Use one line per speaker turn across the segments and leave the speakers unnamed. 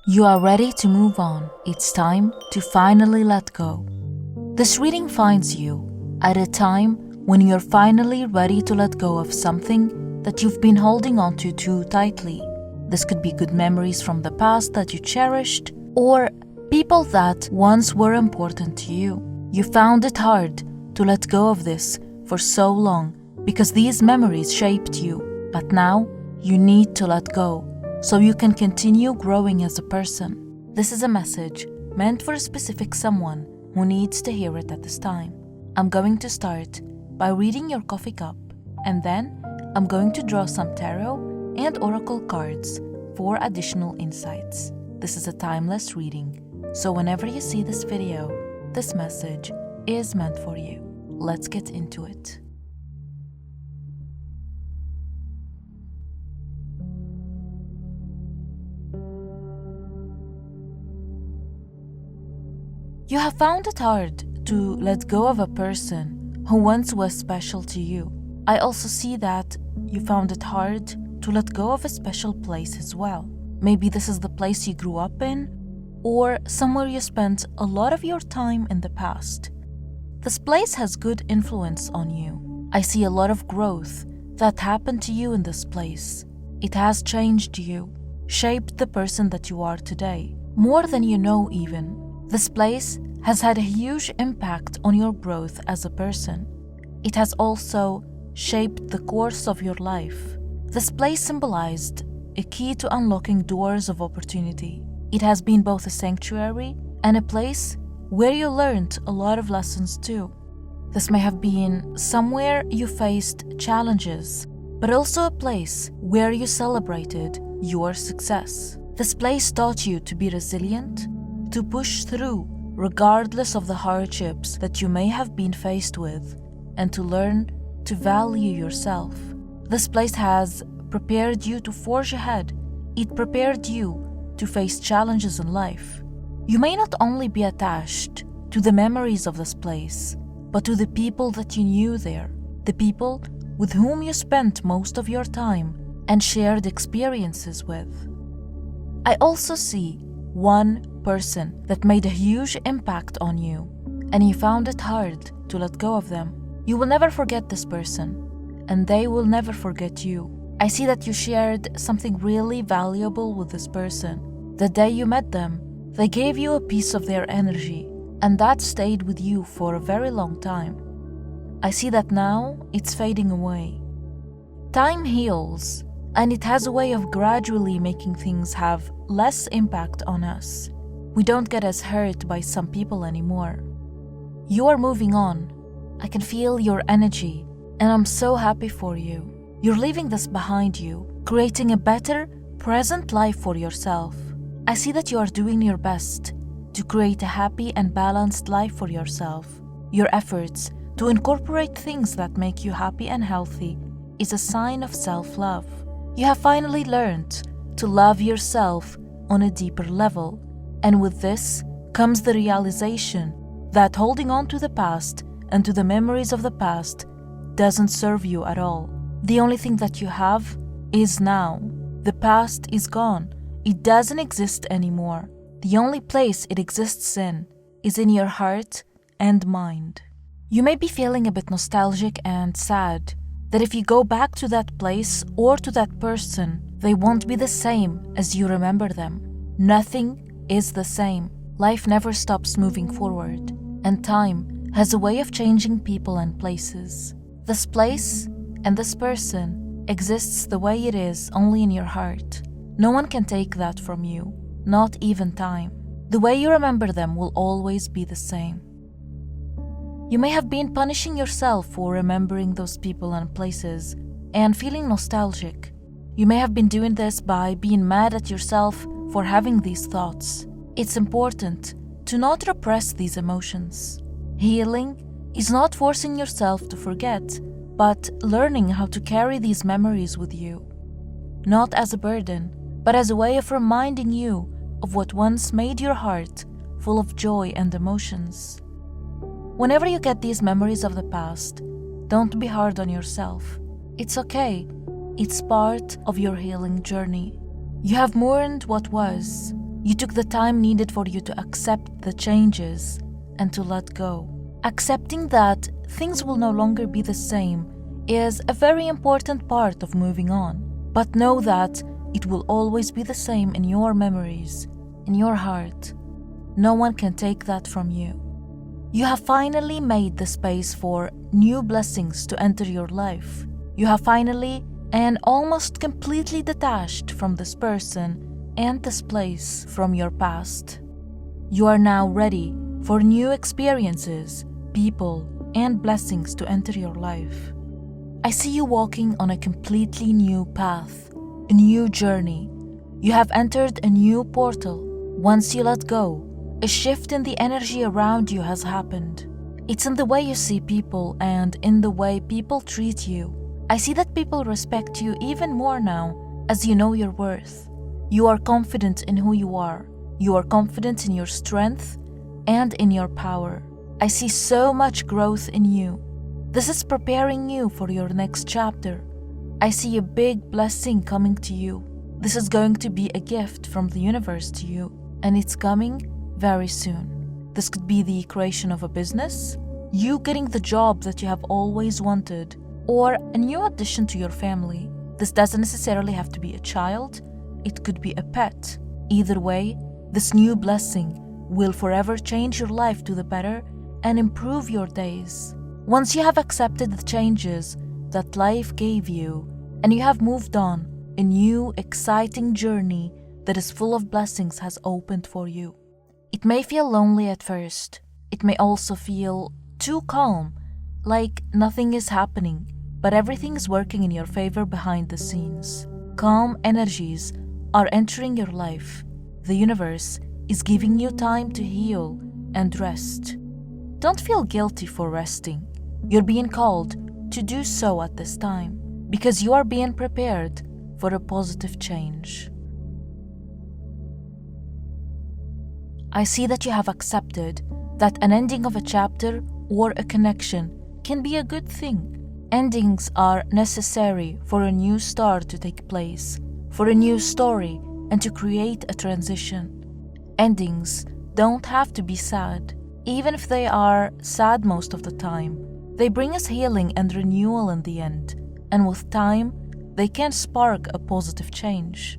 You are ready to move on. It's time to finally let go. This reading finds you at a time when you're finally ready to let go of something that you've been holding on to too tightly. This could be good memories from the past that you cherished, or people that once were important to you. You found it hard to let go of this for so long because these memories shaped you, but now you need to let go so you can continue growing as a person. This is a message meant for a specific someone who needs to hear it at this time. I'm going to start by reading your coffee cup, and then I'm going to draw some tarot and oracle cards for additional insights. This is a timeless reading, so whenever you see this video, this message is meant for you. Let's get into it. You have found it hard to let go of a person who once was special to you. I also see that you found it hard to let go of a special place as well. Maybe this is the place you grew up in, or somewhere you spent a lot of your time in the past. This place has good influence on you. I see a lot of growth that happened to you in this place. It has changed you, shaped the person that you are today, more than you know even. This place has had a huge impact on your growth as a person. It has also shaped the course of your life. This place symbolized a key to unlocking doors of opportunity. It has been both a sanctuary and a place where you learned a lot of lessons too. This may have been somewhere you faced challenges, but also a place where you celebrated your success. This place taught you to be resilient, to push through regardless of the hardships that you may have been faced with, and to learn to value yourself. This place has prepared you to forge ahead. It prepared you to face challenges in life. You may not only be attached to the memories of this place, but to the people that you knew there, the people with whom you spent most of your time and shared experiences with. I also see one person that made a huge impact on you, and you found it hard to let go of them. You will never forget this person, and they will never forget you. I see that you shared something really valuable with this person. The day you met them, they gave you a piece of their energy, and that stayed with you for a very long time. I see that now it's fading away. Time heals, and it has a way of gradually making things have less impact on us. We don't get as hurt by some people anymore. You are moving on. I can feel your energy, and I'm so happy for you. You're leaving this behind you, creating a better, present life for yourself. I see that you are doing your best to create a happy and balanced life for yourself. Your efforts to incorporate things that make you happy and healthy is a sign of self-love. You have finally learned to love yourself on a deeper level, and with this comes the realization that holding on to the past and to the memories of the past doesn't serve you at all. The only thing that you have is now. The past is gone. It doesn't exist anymore. The only place it exists in is in your heart and mind. You may be feeling a bit nostalgic and sad that if you go back to that place or to that person, they won't be the same as you remember them. Nothing is the same. Life never stops moving forward, and time has a way of changing people and places. This place and this person exists the way it is only in your heart. No one can take that from you, not even time. The way you remember them will always be the same. You may have been punishing yourself for remembering those people and places and feeling nostalgic. You may have been doing this by being mad at yourself for having these thoughts. It's important to not repress these emotions. Healing is not forcing yourself to forget, but learning how to carry these memories with you. Not as a burden, but as a way of reminding you of what once made your heart full of joy and emotions. Whenever you get these memories of the past, don't be hard on yourself. It's okay. It's part of your healing journey. You have mourned what was. You took the time needed for you to accept the changes and to let go. Accepting that things will no longer be the same is a very important part of moving on. But know that it will always be the same in your memories, in your heart. No one can take that from you. You have finally made the space for new blessings to enter your life. You have finally and almost completely detached from this person and this place from your past. You are now ready for new experiences, people, and blessings to enter your life. I see you walking on a completely new path, a new journey. You have entered a new portal. Once you let go, a shift in the energy around you has happened. It's in the way you see people and in the way people treat you. I see that people respect you even more now as you know your worth. You are confident in who you are. You are confident in your strength and in your power. I see so much growth in you. This is preparing you for your next chapter. I see a big blessing coming to you. This is going to be a gift from the universe to you, and it's coming very soon. This could be the creation of a business, you getting the job that you have always wanted, or a new addition to your family. This doesn't necessarily have to be a child. It could be a pet. Either way, this new blessing will forever change your life to the better and improve your days. Once you have accepted the changes that life gave you and you have moved on, a new, exciting journey that is full of blessings has opened for you. It may feel lonely at first. It may also feel too calm, like nothing is happening, but everything is working in your favor behind the scenes. Calm energies are entering your life. The universe is giving you time to heal and rest. Don't feel guilty for resting. You're being called to do so at this time because you are being prepared for a positive change. I see that you have accepted that an ending of a chapter or a connection can be a good thing. Endings are necessary for a new start to take place, for a new story, and to create a transition. Endings don't have to be sad. Even if they are sad most of the time, they bring us healing and renewal in the end, and with time, they can spark a positive change.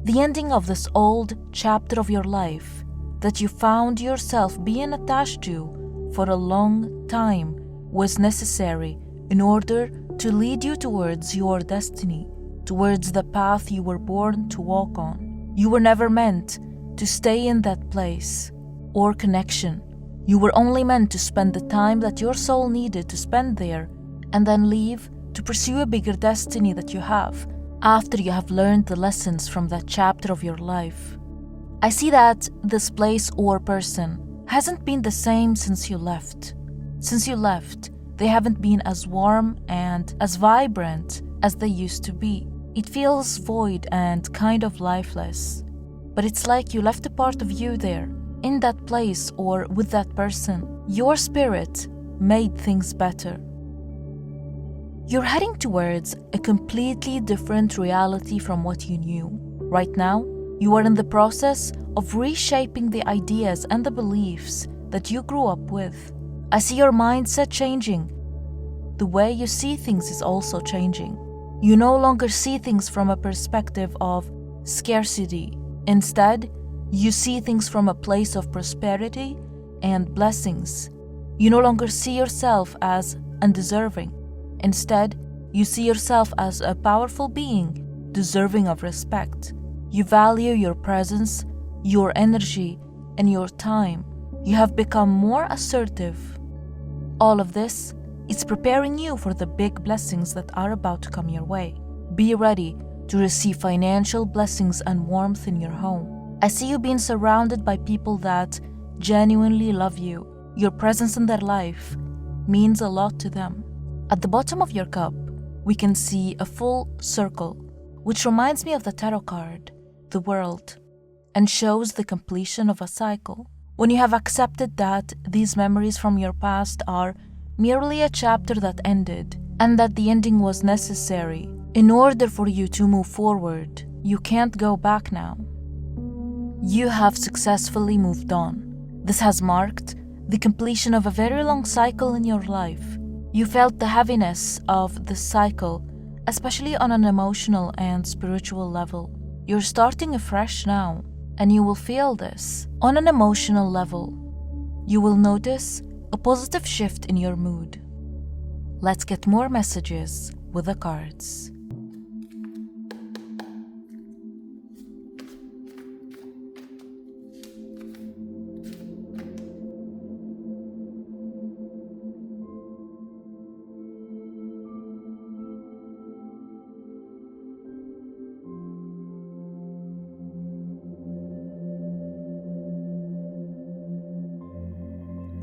The ending of this old chapter of your life that you found yourself being attached to for a long time was necessary in order to lead you towards your destiny, towards the path you were born to walk on. You were never meant to stay in that place or connection. You were only meant to spend the time that your soul needed to spend there and then leave to pursue a bigger destiny that you have after you have learned the lessons from that chapter of your life. I see that this place or person hasn't been the same since you left. Since you left, they haven't been as warm and as vibrant as they used to be. It feels void and kind of lifeless. But it's like you left a part of you there, in that place or with that person. Your spirit made things better. You're heading towards a completely different reality from what you knew. Right now, you are in the process of reshaping the ideas and the beliefs that you grew up with. I see your mindset changing. The way you see things is also changing. You no longer see things from a perspective of scarcity. Instead, you see things from a place of prosperity and blessings. You no longer see yourself as undeserving. Instead, you see yourself as a powerful being, deserving of respect. You value your presence, your energy, and your time. You have become more assertive. All of this is preparing you for the big blessings that are about to come your way. Be ready to receive financial blessings and warmth in your home. I see you being surrounded by people that genuinely love you. Your presence in their life means a lot to them. At the bottom of your cup, we can see a full circle, which reminds me of the tarot card, the world, and shows the completion of a cycle. When you have accepted that these memories from your past are merely a chapter that ended, and that the ending was necessary in order for you to move forward, you can't go back now. You have successfully moved on. This has marked the completion of a very long cycle in your life. You felt the heaviness of this cycle, especially on an emotional and spiritual level. You're starting afresh now, and you will feel this. On an emotional level, you will notice a positive shift in your mood. Let's get more messages with the cards.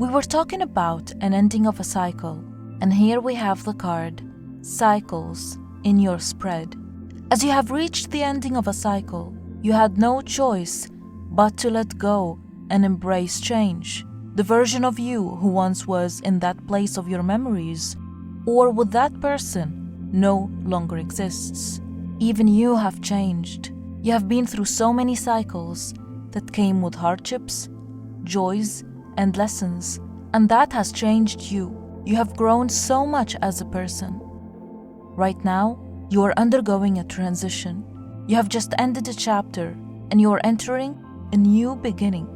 We were talking about an ending of a cycle, and here we have the card Cycles in your spread. As you have reached the ending of a cycle, you had no choice but to let go and embrace change. The version of you who once was in that place of your memories or with that person no longer exists. Even you have changed. You have been through so many cycles that came with hardships, joys, and lessons, and that has changed you. You have grown so much as a person. Right now, you are undergoing a transition. You have just ended a chapter, and you are entering a new beginning.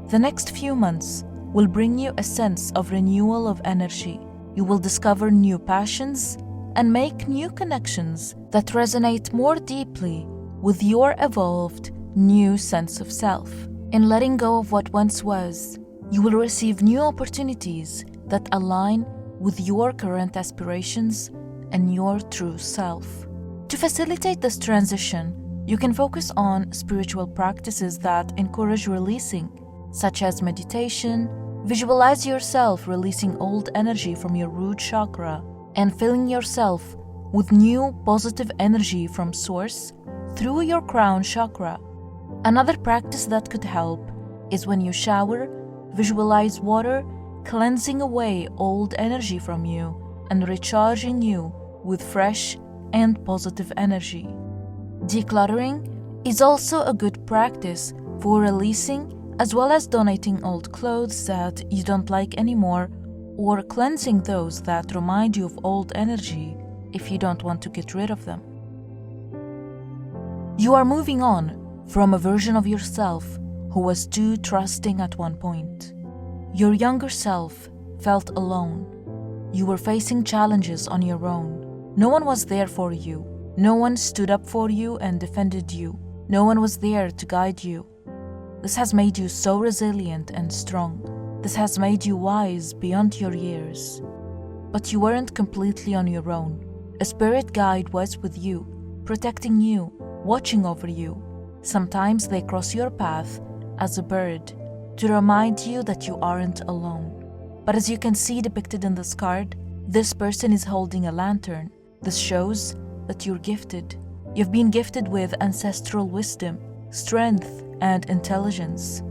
The next few months will bring you a sense of renewal of energy. You will discover new passions and make new connections that resonate more deeply with your evolved new sense of self. In letting go of what once was, you will receive new opportunities that align with your current aspirations and your true self. To facilitate this transition, you can focus on spiritual practices that encourage releasing, such as meditation. Visualize yourself releasing old energy from your root chakra and filling yourself with new positive energy from source through your crown chakra. Another practice that could help is when you shower, visualize water cleansing away old energy from you and recharging you with fresh and positive energy. Decluttering is also a good practice for releasing as well as donating old clothes that you don't like anymore or cleansing those that remind you of old energy if you don't want to get rid of them. You are moving on from a version of yourself who was too trusting at one point. Your younger self felt alone. You were facing challenges on your own. No one was there for you. No one stood up for you and defended you. No one was there to guide you. This has made you so resilient and strong. This has made you wise beyond your years. But you weren't completely on your own. A spirit guide was with you, protecting you, watching over you. Sometimes they cross your path as a bird to remind you that you aren't alone. But as you can see depicted in this card, this person is holding a lantern. This shows that you're gifted. You've been gifted with ancestral wisdom, strength, and intelligence.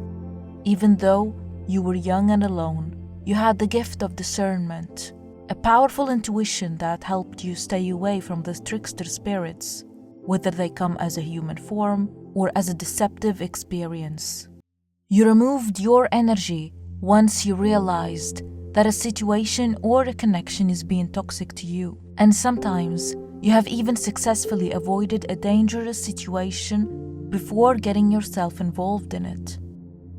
Even though you were young and alone, you had the gift of discernment, a powerful intuition that helped you stay away from the trickster spirits, whether they come as a human form or as a deceptive experience. You removed your energy once you realized that a situation or a connection is being toxic to you, and sometimes you have even successfully avoided a dangerous situation before getting yourself involved in it.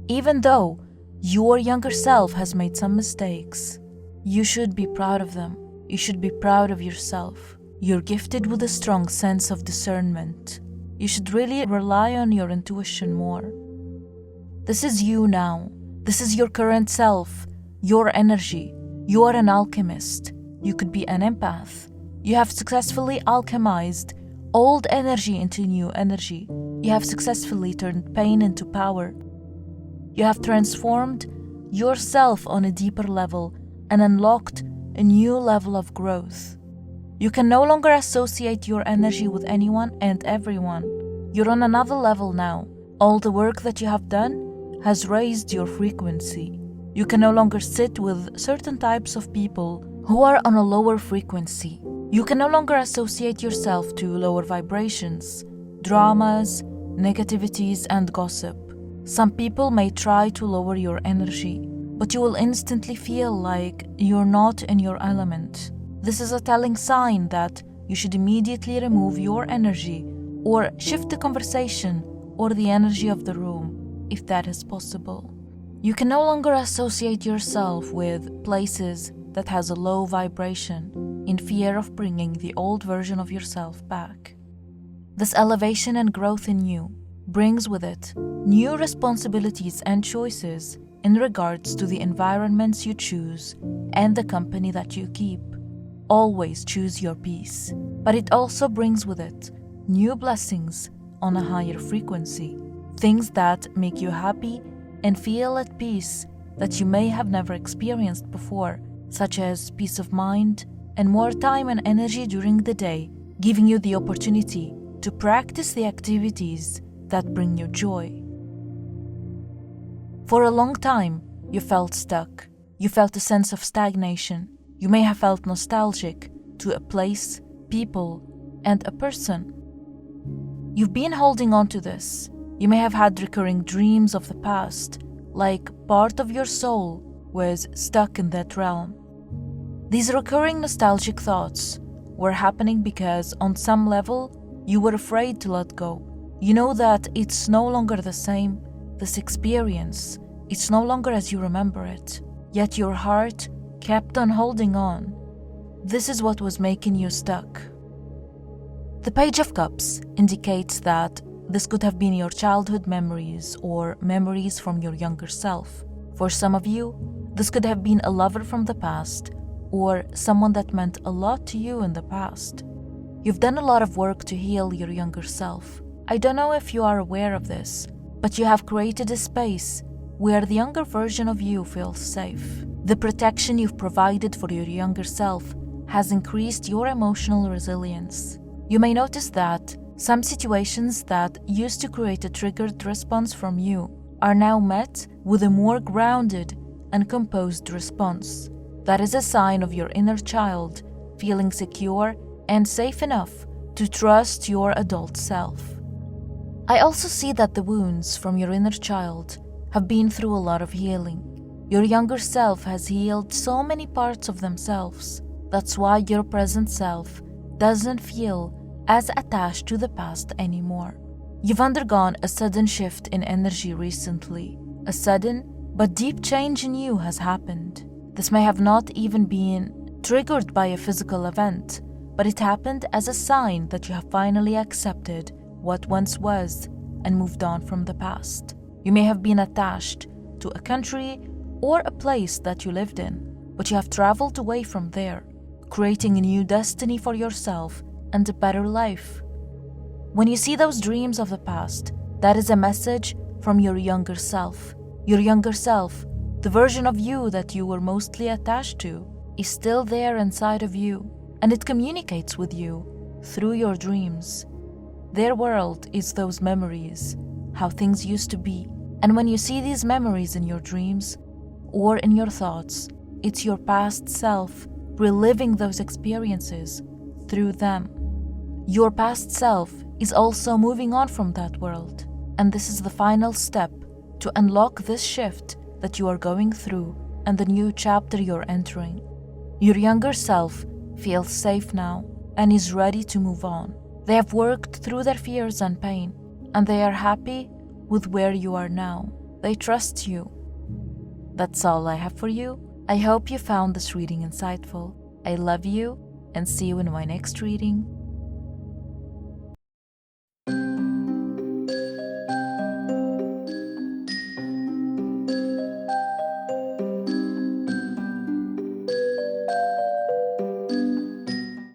Even though your younger self has made some mistakes, you should be proud of them. You should be proud of yourself. You're gifted with a strong sense of discernment. You should really rely on your intuition more. This is you now. This is your current self, your energy. You are an alchemist. You could be an empath. You have successfully alchemized old energy into new energy. You have successfully turned pain into power. You have transformed yourself on a deeper level and unlocked a new level of growth. You can no longer associate your energy with anyone and everyone. You're on another level now. All the work that you have done has raised your frequency. You can no longer sit with certain types of people who are on a lower frequency. You can no longer associate yourself to lower vibrations, dramas, negativities, and gossip. Some people may try to lower your energy, but you will instantly feel like you're not in your element. This is a telling sign that you should immediately remove your energy or shift the conversation or the energy of the room, if that is possible. You can no longer associate yourself with places that has a low vibration in fear of bringing the old version of yourself back. This elevation and growth in you brings with it new responsibilities and choices in regards to the environments you choose and the company that you keep. Always choose your peace, but it also brings with it new blessings on a higher frequency, things that make you happy and feel at peace that you may have never experienced before, such as peace of mind and more time and energy during the day, giving you the opportunity to practice the activities that bring you joy. For a long time, you felt stuck. You felt a sense of stagnation. You may have felt nostalgic to a place, people, and a person. You've been holding on to this. You may have had recurring dreams of the past, like part of your soul was stuck in that realm. These recurring nostalgic thoughts were happening because on some level, you were afraid to let go. You know that it's no longer the same, this experience. It's no longer as you remember it. Yet your heart kept on holding on. This is what was making you stuck. The Page of Cups indicates that this could have been your childhood memories or memories from your younger self. For some of you, this could have been a lover from the past or someone that meant a lot to you in the past. You've done a lot of work to heal your younger self. I don't know if you are aware of this, but you have created a space where the younger version of you feels safe. The protection you've provided for your younger self has increased your emotional resilience. You may notice that some situations that used to create a triggered response from you are now met with a more grounded and composed response. That is a sign of your inner child feeling secure and safe enough to trust your adult self. I also see that the wounds from your inner child have been through a lot of healing. Your younger self has healed so many parts of themselves. That's why your present self doesn't feel as attached to the past anymore. You've undergone a sudden shift in energy recently. A sudden but deep change in you has happened. This may have not even been triggered by a physical event, but it happened as a sign that you have finally accepted what once was and moved on from the past. You may have been attached to a country or a place that you lived in, but you have traveled away from there, creating a new destiny for yourself and a better life. When you see those dreams of the past, that is a message from your younger self. Your younger self, the version of you that you were mostly attached to, is still there inside of you, and it communicates with you through your dreams. Their world is those memories, how things used to be. And when you see these memories in your dreams or in your thoughts, it's your past self reliving those experiences through them. Your past self is also moving on from that world, and this is the final step to unlock this shift that you are going through and the new chapter you're entering. Your younger self feels safe now and is ready to move on. They have worked through their fears and pain, and they are happy with where you are now. They trust you. That's all I have for you. I hope you found this reading insightful. I love you and see you in my next reading.